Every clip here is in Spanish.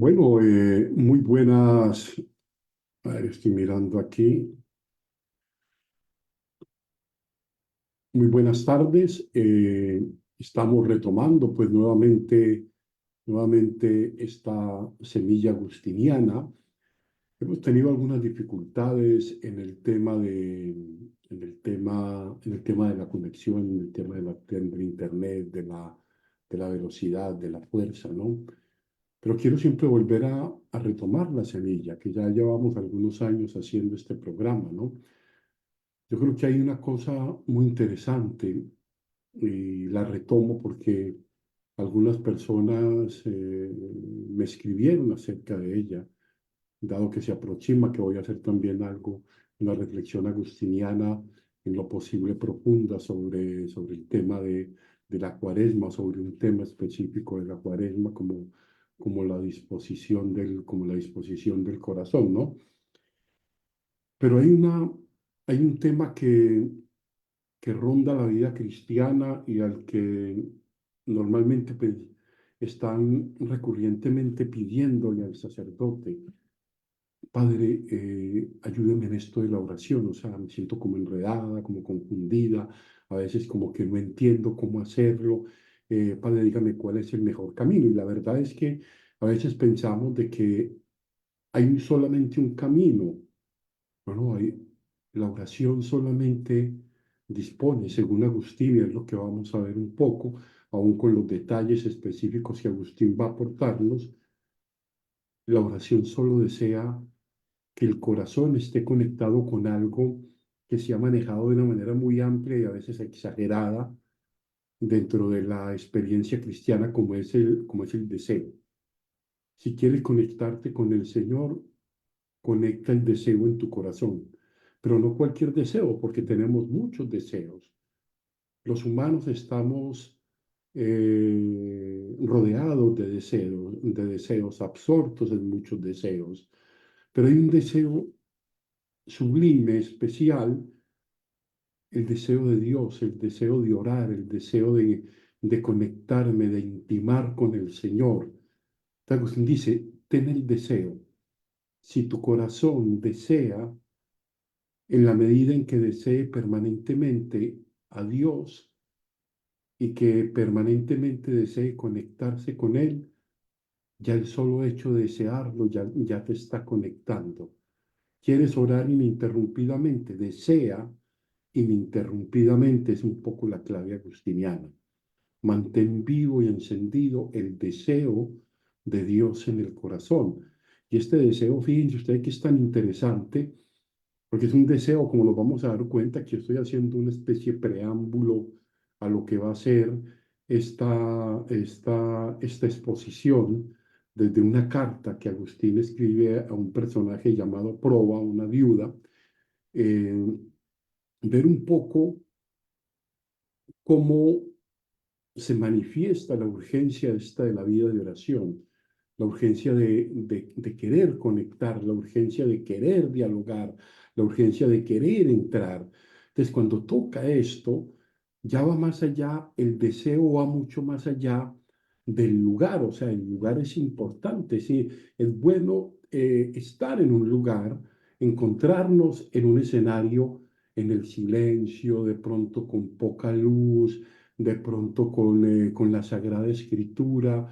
Bueno, muy buenas. A ver, estoy mirando aquí. Muy buenas tardes. Estamos retomando, pues, nuevamente esta semilla agustiniana. Hemos tenido algunas dificultades en el tema de la conexión, en el tema del internet, de la velocidad, de la fuerza, ¿no? Pero quiero siempre volver a retomar la semilla, que ya llevamos algunos años haciendo este programa, ¿no? Yo creo que hay una cosa muy interesante y la retomo porque algunas personas me escribieron acerca de ella, dado que se aproxima que voy a hacer también algo, una reflexión agustiniana en lo posible profunda sobre el tema de la cuaresma, sobre un tema específico de la cuaresma como la disposición del corazón, ¿no? Pero hay un tema que ronda la vida cristiana y al que normalmente pues, están recurrentemente pidiéndole al sacerdote, Padre, ayúdeme en esto de la oración, o sea, me siento como enredada, como confundida, a veces como que no entiendo cómo hacerlo. Padre, dígame cuál es el mejor camino. Y la verdad es que a veces pensamos de que hay solamente un camino. Bueno, la oración solamente dispone, según Agustín, y es lo que vamos a ver un poco, aún con los detalles específicos que Agustín va a aportarnos, la oración solo desea que el corazón esté conectado con algo que se ha manejado de una manera muy amplia y a veces exagerada dentro de la experiencia cristiana como es el deseo. Si quieres conectarte con el Señor, conecta el deseo en tu corazón, pero no cualquier deseo, porque tenemos muchos deseos. Los humanos estamos rodeados de deseos, absortos en muchos deseos, pero hay un deseo sublime, especial, el deseo de Dios, el deseo de orar, el deseo de conectarme, de intimar con el Señor. Agustín dice, ten el deseo. Si tu corazón desea, en la medida en que desee permanentemente a Dios y que permanentemente desee conectarse con Él, ya el solo hecho de desearlo ya te está conectando. ¿Quieres orar ininterrumpidamente? Desea ininterrumpidamente, es un poco la clave agustiniana. Mantén vivo y encendido el deseo de Dios en el corazón. Y este deseo, fíjense ustedes que es tan interesante, porque es un deseo, como nos vamos a dar cuenta, que estoy haciendo una especie de preámbulo a lo que va a ser esta exposición desde una carta que Agustín escribe a un personaje llamado Proba, una viuda, eh, ver un poco cómo se manifiesta la urgencia esta de la vida de oración, la urgencia de querer conectar, la urgencia de querer dialogar, la urgencia de querer entrar. Entonces, cuando toca esto, ya va más allá, el deseo va mucho más allá del lugar, o sea, el lugar es importante, sí, es bueno estar en un lugar, encontrarnos en un escenario, en el silencio, de pronto con poca luz, de pronto con la Sagrada Escritura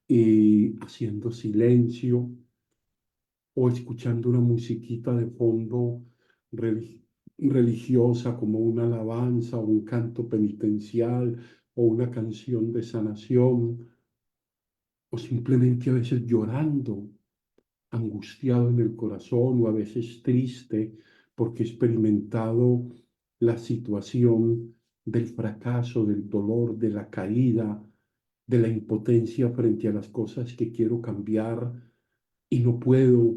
y haciendo silencio o escuchando una musiquita de fondo religiosa como una alabanza o un canto penitencial o una canción de sanación o simplemente a veces llorando, angustiado en el corazón o a veces triste porque he experimentado la situación del fracaso, del dolor, de la caída, de la impotencia frente a las cosas que quiero cambiar y no puedo.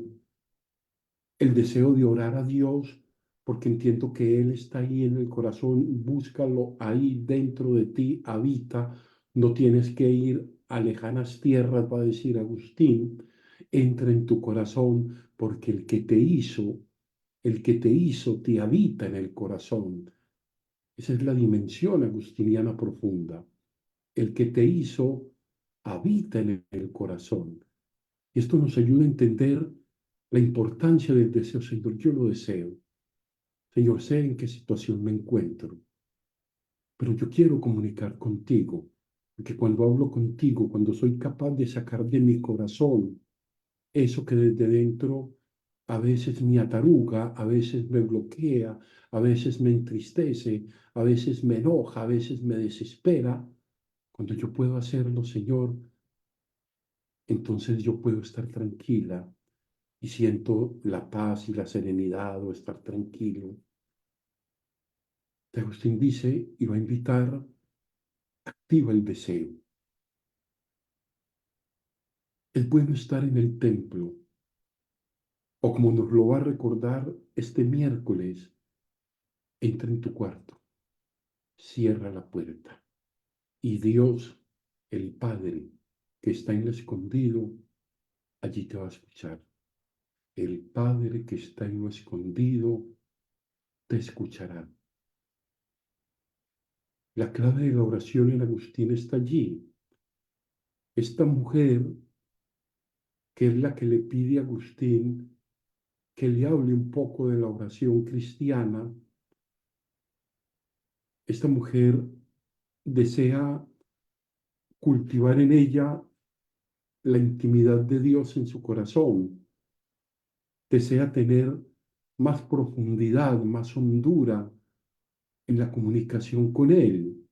El deseo de orar a Dios porque entiendo que Él está ahí en el corazón, búscalo ahí dentro de ti, habita, no tienes que ir a lejanas tierras, va a decir Agustín, entra en tu corazón porque el que te hizo, te habita en el corazón. Esa es la dimensión agustiniana profunda. El que te hizo habita en el corazón. Y esto nos ayuda a entender la importancia del deseo. Señor, yo lo deseo. Señor, sé en qué situación me encuentro, pero yo quiero comunicar contigo, porque cuando hablo contigo, cuando soy capaz de sacar de mi corazón eso que desde dentro a veces me ataruga, a veces me bloquea, a veces me entristece, a veces me enoja, a veces me desespera, cuando yo puedo hacerlo, Señor, entonces yo puedo estar tranquila y siento la paz y la serenidad o estar tranquilo. Agustín dice y va a invitar, activa el deseo. Es bueno estar en el templo, o como nos lo va a recordar este miércoles, entra en tu cuarto, cierra la puerta y Dios, el Padre, que está en lo escondido, allí te va a escuchar. El Padre que está en lo escondido te escuchará. La clave de la oración en Agustín está allí. Esta mujer, que es la que le pide a Agustín que le hable un poco de la oración cristiana, esta mujer desea cultivar en ella la intimidad de Dios en su corazón, desea tener más profundidad, más hondura en la comunicación con Él,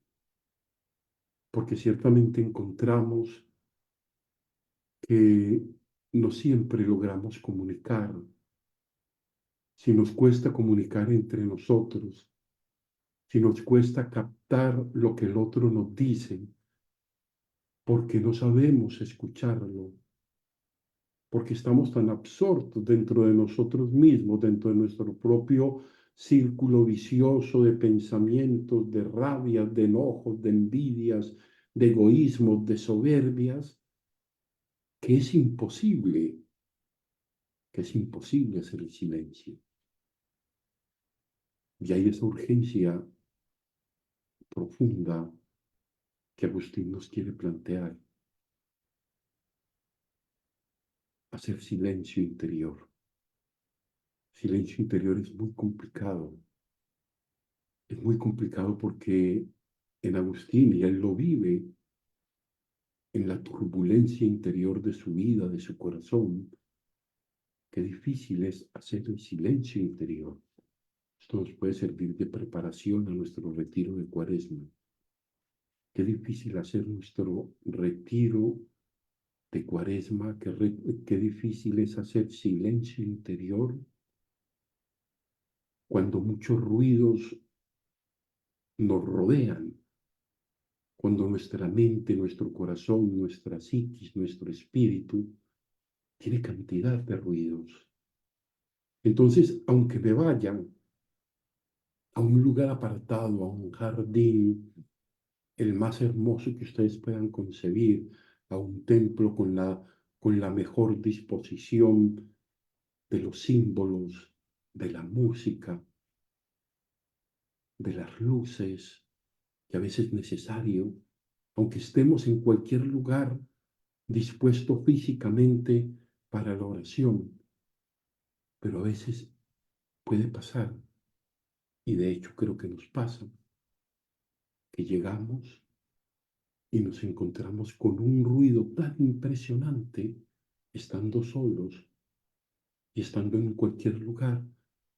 porque ciertamente encontramos que no siempre logramos comunicar. Si nos cuesta comunicar entre nosotros, si nos cuesta captar lo que el otro nos dice, porque no sabemos escucharlo, porque estamos tan absortos dentro de nosotros mismos, dentro de nuestro propio círculo vicioso de pensamientos, de rabias, de enojos, de envidias, de egoísmos, de soberbias, que es imposible, hacer el silencio. Y hay esa urgencia profunda que Agustín nos quiere plantear, hacer silencio interior. Silencio interior es muy complicado. Es muy complicado porque en Agustín, y él lo vive en la turbulencia interior de su vida, de su corazón, qué difícil es hacer el silencio interior. Esto nos puede servir de preparación a nuestro retiro de Cuaresma. Qué difícil hacer nuestro retiro de Cuaresma, qué difícil es hacer silencio interior cuando muchos ruidos nos rodean, cuando nuestra mente, nuestro corazón, nuestra psiquis, nuestro espíritu tiene cantidad de ruidos. Entonces, aunque me vayan a un lugar apartado, a un jardín, el más hermoso que ustedes puedan concebir, a un templo con la mejor disposición de los símbolos, de la música, de las luces, que a veces es necesario, aunque estemos en cualquier lugar dispuesto físicamente para la oración, pero a veces puede pasar, y de hecho creo que nos pasa, que llegamos y nos encontramos con un ruido tan impresionante estando solos y estando en cualquier lugar,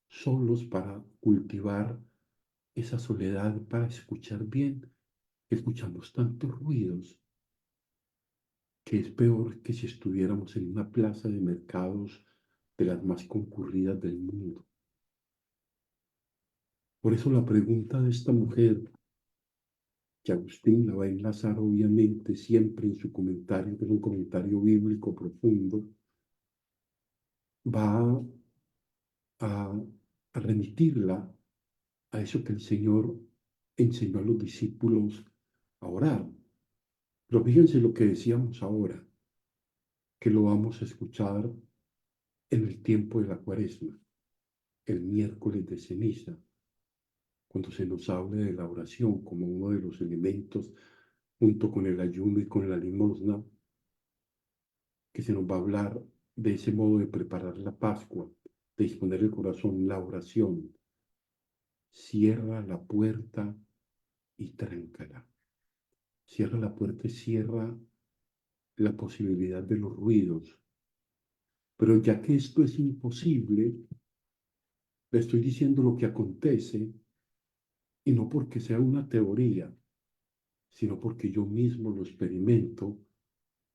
solos para cultivar esa soledad, para escuchar bien. Escuchamos tantos ruidos que es peor que si estuviéramos en una plaza de mercados de las más concurridas del mundo. Por eso la pregunta de esta mujer, que Agustín la va a enlazar obviamente siempre en su comentario, que es un comentario bíblico profundo, va a, a remitirla a eso que el Señor enseñó a los discípulos a orar. Pero fíjense lo que decíamos ahora, que lo vamos a escuchar en el tiempo de la Cuaresma, el miércoles de ceniza, cuando se nos hable de la oración como uno de los elementos, junto con el ayuno y con la limosna, que se nos va a hablar de ese modo de preparar la Pascua, de disponer el corazón, la oración. Cierra la puerta y tráncala. Cierra la puerta y cierra la posibilidad de los ruidos. Pero ya que esto es imposible, le estoy diciendo lo que acontece, y no porque sea una teoría, sino porque yo mismo lo experimento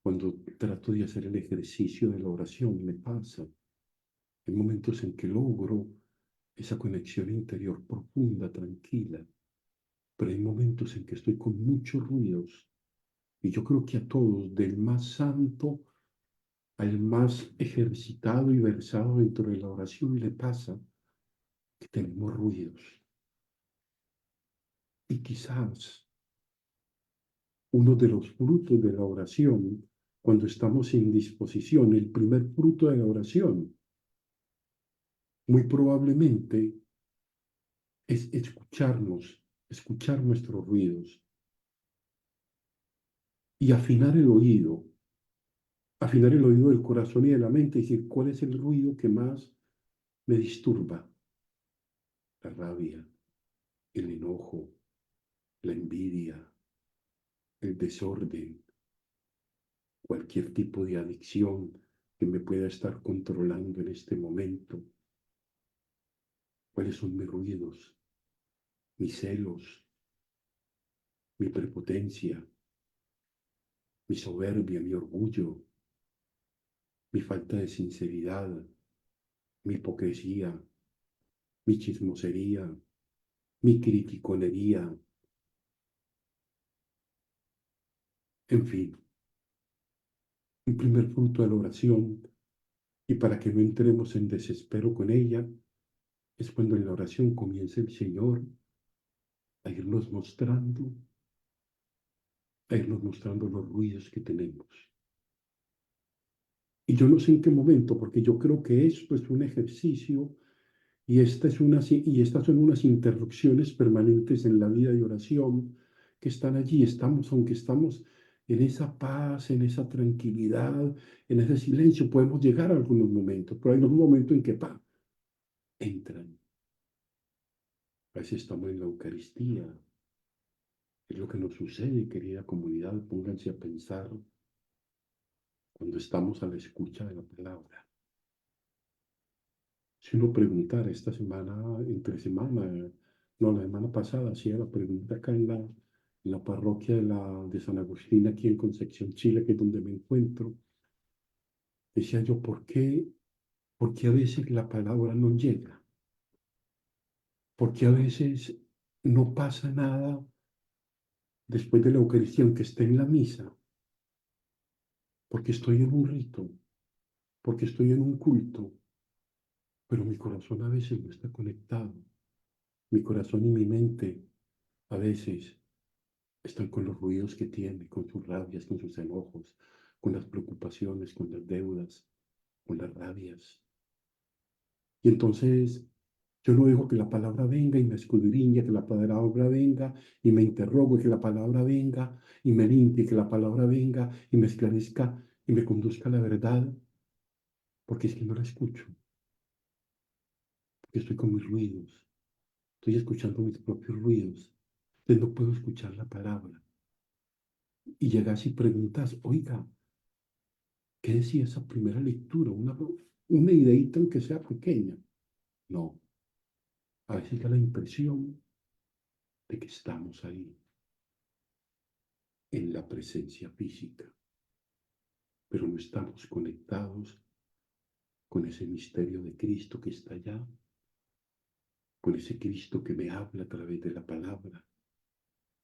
cuando trato de hacer el ejercicio de la oración. Me pasa. Hay momentos en que logro esa conexión interior profunda, tranquila, pero hay momentos en que estoy con muchos ruidos. Y yo creo que a todos, del más santo al más ejercitado y versado dentro de la oración, le pasa que tenemos ruidos. Y quizás uno de los frutos de la oración, cuando estamos en disposición, el primer fruto de la oración, muy probablemente es escucharnos, escuchar nuestros ruidos y afinar el oído del corazón y de la mente, y decir, ¿cuál es el ruido que más me disturba? La rabia, el enojo, la envidia, el desorden, cualquier tipo de adicción que me pueda estar controlando en este momento. ¿Cuáles son mis ruidos? Mis celos, mi prepotencia, mi soberbia, mi orgullo, mi falta de sinceridad, mi hipocresía, mi chismosería, mi criticonería, en fin, un primer fruto de la oración. Y para que no entremos en desespero con ella, es cuando en la oración comienza el Señor a irnos mostrando los ruidos que tenemos. Y yo no sé en qué momento, porque yo creo que esto es un ejercicio y estas son unas interrupciones permanentes en la vida de oración que están allí. Estamos, aunque estamos en esa paz, en esa tranquilidad, en ese silencio, podemos llegar a algunos momentos, pero hay un momento en que entran. A veces estamos en la Eucaristía. Es lo que nos sucede, querida comunidad. Pónganse a pensar cuando estamos a la escucha de la palabra. Si uno preguntara esta semana, entre semana, no, la semana pasada, hacía la pregunta acá en la parroquia de San Agustín, aquí en Concepción, Chile, que es donde me encuentro. Decía yo, por qué a veces la palabra no llega? ¿Por qué a veces no pasa nada después de la Eucaristía, aunque esté en la misa? Porque estoy en un rito, porque estoy en un culto, pero mi corazón a veces no está conectado. Mi corazón y mi mente a veces están con los ruidos que tiene, con sus rabias, con sus enojos, con las preocupaciones, con las deudas, con las rabias. Y entonces yo no dejo que la palabra venga y me escudriñe, que la palabra venga y me interrogo, que la palabra venga y me limpie, que la palabra venga y me esclarezca y me conduzca a la verdad, porque es que no la escucho, porque estoy con mis ruidos, estoy escuchando mis propios ruidos, entonces no puedo escuchar la palabra. Y llegas y preguntas, oiga, ¿qué decía esa primera lectura? Una ideita aunque sea pequeña. No, a veces da la impresión de que estamos ahí, en la presencia física, pero no estamos conectados con ese misterio de Cristo que está allá, con ese Cristo que me habla a través de la palabra,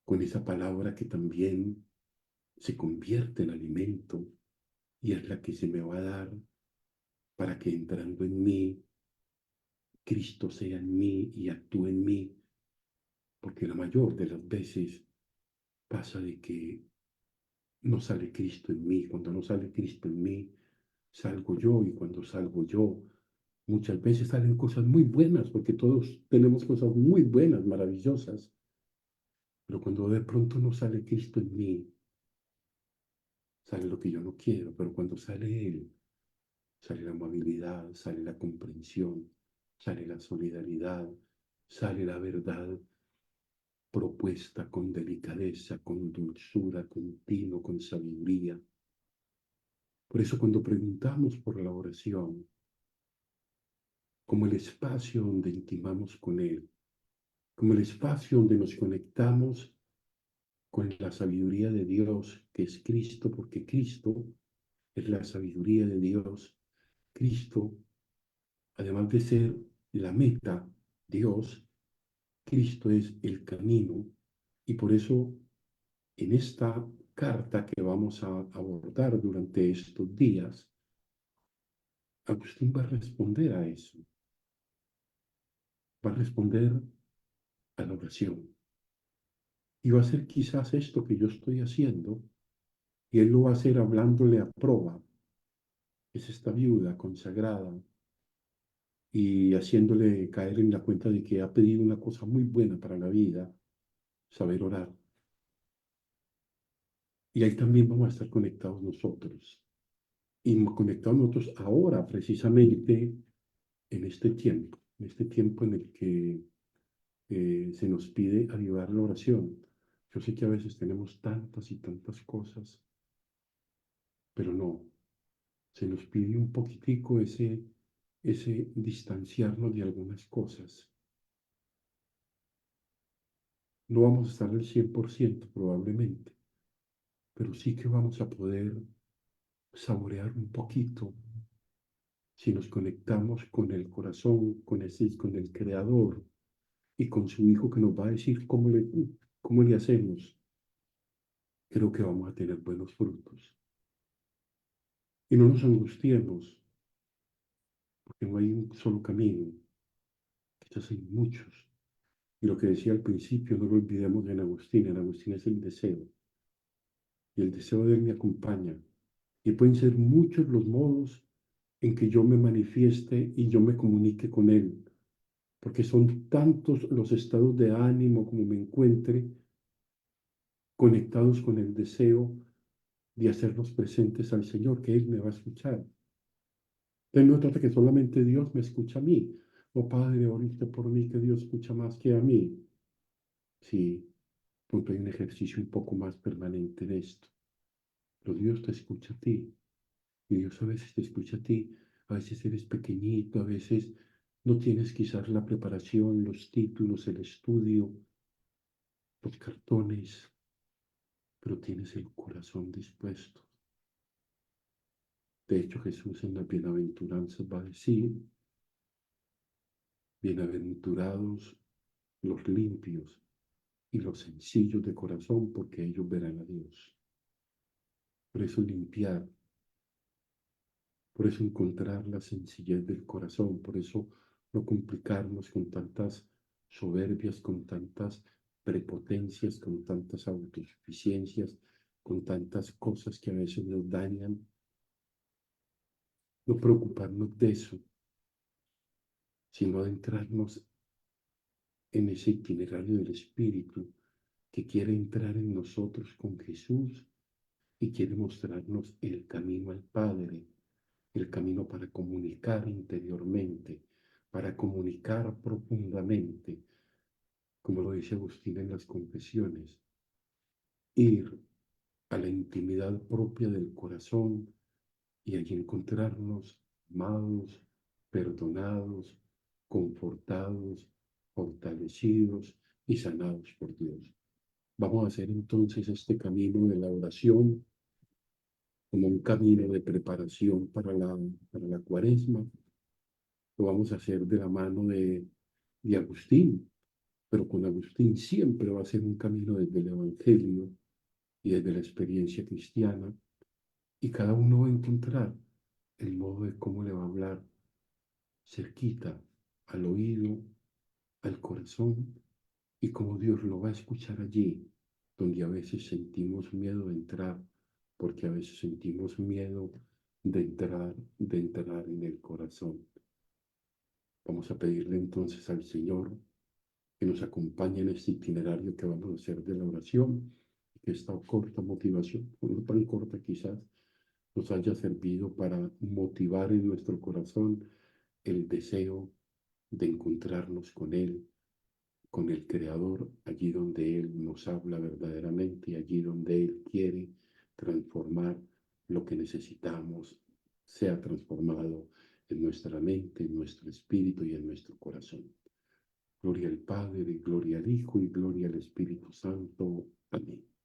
con esa palabra que también se convierte en alimento y es la que se me va a dar para que entrando en mí, Cristo sea en mí y actúe en mí, porque la mayor de las veces pasa de que no sale Cristo en mí. Cuando no sale Cristo en mí, salgo yo, y cuando salgo yo, muchas veces salen cosas muy buenas, porque todos tenemos cosas muy buenas, maravillosas, pero cuando de pronto no sale Cristo en mí, sale lo que yo no quiero, pero cuando sale Él, sale la amabilidad, sale la comprensión, sale la solidaridad, sale la verdad propuesta con delicadeza, con dulzura, con tino, con sabiduría. Por eso cuando preguntamos por la oración, como el espacio donde intimamos con Él, como el espacio donde nos conectamos con la sabiduría de Dios, que es Cristo, porque Cristo es la sabiduría de Dios. Cristo, además de ser la meta, Dios, Cristo es el camino. Y por eso en esta carta que vamos a abordar durante estos días, Agustín va a responder a eso, va a responder a la oración. Y va a hacer quizás esto que yo estoy haciendo, y él lo va a hacer hablándole a Proba, que es esta viuda consagrada, y haciéndole caer en la cuenta de que ha pedido una cosa muy buena para la vida, saber orar. Y ahí también vamos a estar conectados nosotros. Y conectados nosotros ahora, precisamente, en este tiempo en el que se nos pide avivar la oración. Yo sé que a veces tenemos tantas y tantas cosas, pero no, se nos pide un poquitico ese distanciarnos de algunas cosas. No vamos a estar al 100% probablemente, pero sí que vamos a poder saborear un poquito si nos conectamos con el corazón, con el Creador y con su Hijo que nos va a decir cómo le hacemos. Creo que vamos a tener buenos frutos. Y no nos angustiemos, porque no hay un solo camino, quizás hay muchos. Y lo que decía al principio, no lo olvidemos en Agustín es el deseo, y el deseo de Él me acompaña. Y pueden ser muchos los modos en que yo me manifieste y yo me comunique con Él, porque son tantos los estados de ánimo como me encuentre, conectados con el deseo de hacerlos presentes al Señor, que Él me va a escuchar. Entonces no trata que solamente Dios me escucha a mí. Oh Padre, oriste por mí, que Dios escucha más que a mí. Sí, pronto hay un ejercicio un poco más permanente de esto. Pero Dios te escucha a ti. Y Dios a veces te escucha a ti. A veces eres pequeñito, a veces no tienes quizás la preparación, los títulos, el estudio, los cartones, pero tienes el corazón dispuesto. De hecho, Jesús en las bienaventuranzas va a decir, bienaventurados los limpios y los sencillos de corazón, porque ellos verán a Dios. Por eso limpiar, por eso encontrar la sencillez del corazón, por eso no complicarnos con tantas soberbias, con tantas prepotencias, con tantas autosuficiencias, con tantas cosas que a veces nos dañan. No preocuparnos de eso, sino adentrarnos en ese itinerario del Espíritu que quiere entrar en nosotros con Jesús y quiere mostrarnos el camino al Padre, el camino para comunicar interiormente, para comunicar profundamente, como lo dice Agustín en las confesiones, ir a la intimidad propia del corazón y allí encontrarnos amados, perdonados, confortados, fortalecidos y sanados por Dios. Vamos a hacer entonces este camino de la oración como un camino de preparación para la cuaresma. Lo vamos a hacer de la mano de Agustín, pero con Agustín siempre va a ser un camino desde el Evangelio y desde la experiencia cristiana, y cada uno va a encontrar el modo de cómo le va a hablar cerquita al oído, al corazón, y cómo Dios lo va a escuchar allí, donde a veces sentimos miedo de entrar, porque a veces sentimos miedo de entrar en el corazón. Vamos a pedirle entonces al Señor que nos acompañe en este itinerario que vamos a hacer de la oración, que esta corta motivación, no tan corta quizás, nos haya servido para motivar en nuestro corazón el deseo de encontrarnos con Él, con el Creador, allí donde Él nos habla verdaderamente y allí donde Él quiere transformar lo que necesitamos, sea transformado en nuestra mente, en nuestro espíritu y en nuestro corazón. Gloria al Padre, gloria al Hijo y gloria al Espíritu Santo. Amén.